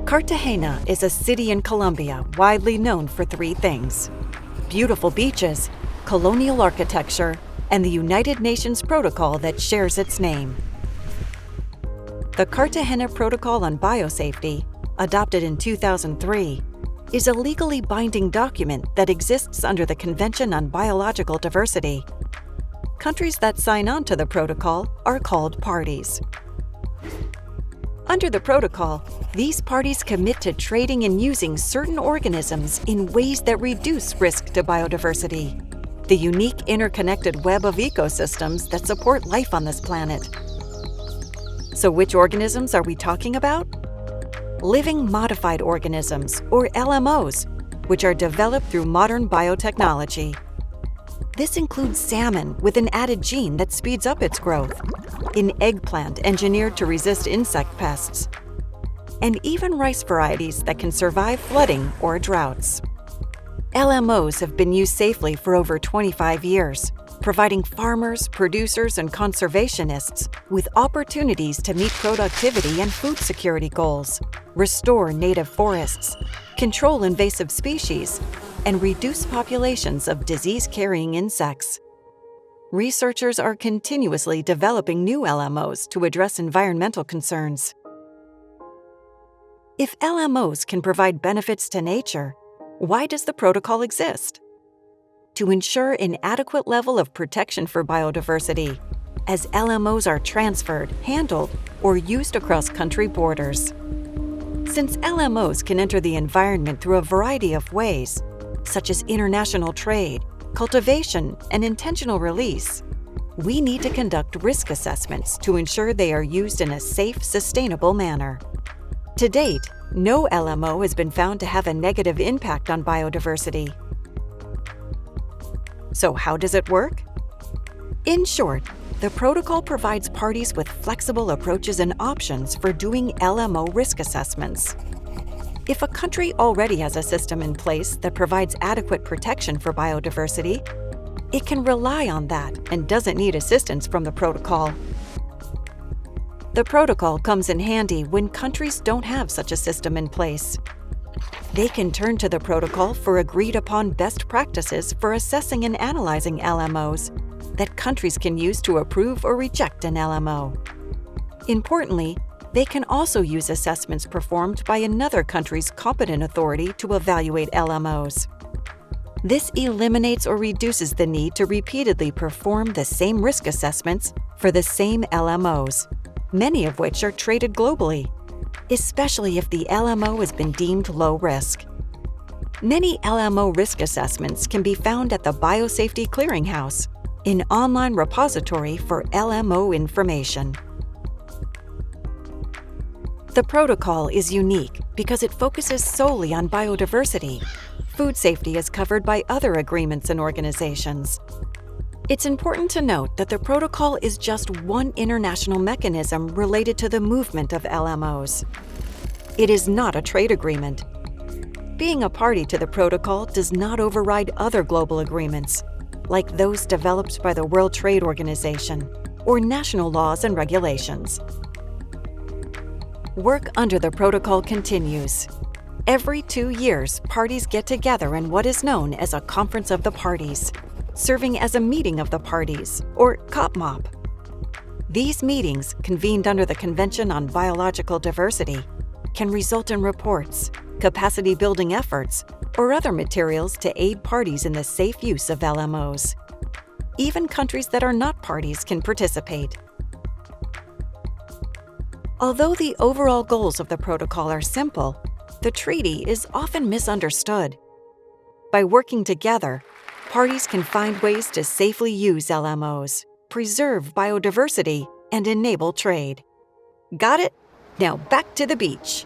Cartagena is a city in Colombia widely known for three things: beautiful beaches, colonial architecture, and the United Nations protocol that shares its name. The Cartagena Protocol on Biosafety, adopted in 2003, is a legally binding document that exists under the Convention on Biological Diversity. Countries that sign on to the protocol are called parties. Under the protocol, these parties commit to trading and using certain organisms in ways that reduce risk to biodiversity, the unique interconnected web of ecosystems that support life on this planet. So which organisms are we talking about? Living modified organisms, or LMOs, which are developed through modern biotechnology. This includes salmon with an added gene that speeds up its growth, an eggplant engineered to resist insect pests, and even rice varieties that can survive flooding or droughts. LMOs have been used safely for over 25 years, providing farmers, producers, and conservationists with opportunities to meet productivity and food security goals, restore native forests, control invasive species, and reduce populations of disease-carrying insects. Researchers are continuously developing new LMOs to address environmental concerns. If LMOs can provide benefits to nature, why does the protocol exist? To ensure an adequate level of protection for biodiversity, as LMOs are transferred, handled, or used across country borders. Since LMOs can enter the environment through a variety of ways, such as international trade, cultivation, and intentional release, we need to conduct risk assessments to ensure they are used in a safe, sustainable manner. To date, no LMO has been found to have a negative impact on biodiversity. So how does it work? In short, the protocol provides parties with flexible approaches and options for doing LMO risk assessments. If a country already has a system in place that provides adequate protection for biodiversity, it can rely on that and doesn't need assistance from the protocol. The protocol comes in handy when countries don't have such a system in place. They can turn to the protocol for agreed-upon best practices for assessing and analyzing LMOs that countries can use to approve or reject an LMO. Importantly, they can also use assessments performed by another country's competent authority to evaluate LMOs. This eliminates or reduces the need to repeatedly perform the same risk assessments for the same LMOs, many of which are traded globally, especially if the LMO has been deemed low risk. Many LMO risk assessments can be found at the Biosafety Clearinghouse, an online repository for LMO information. The protocol is unique because it focuses solely on biodiversity. Food safety is covered by other agreements and organizations. It's important to note that the protocol is just one international mechanism related to the movement of LMOs. It is not a trade agreement. Being a party to the protocol does not override other global agreements, like those developed by the World Trade Organization or national laws and regulations. Work under the protocol continues. Every 2 years, parties get together in what is known as a Conference of the Parties, serving as a meeting of the parties, or COPMOP. These meetings, convened under the Convention on Biological Diversity, can result in reports, capacity-building efforts, or other materials to aid parties in the safe use of LMOs. Even countries that are not parties can participate. Although the overall goals of the protocol are simple, the treaty is often misunderstood. By working together, parties can find ways to safely use LMOs, preserve biodiversity, and enable trade. Got it? Now back to the beach.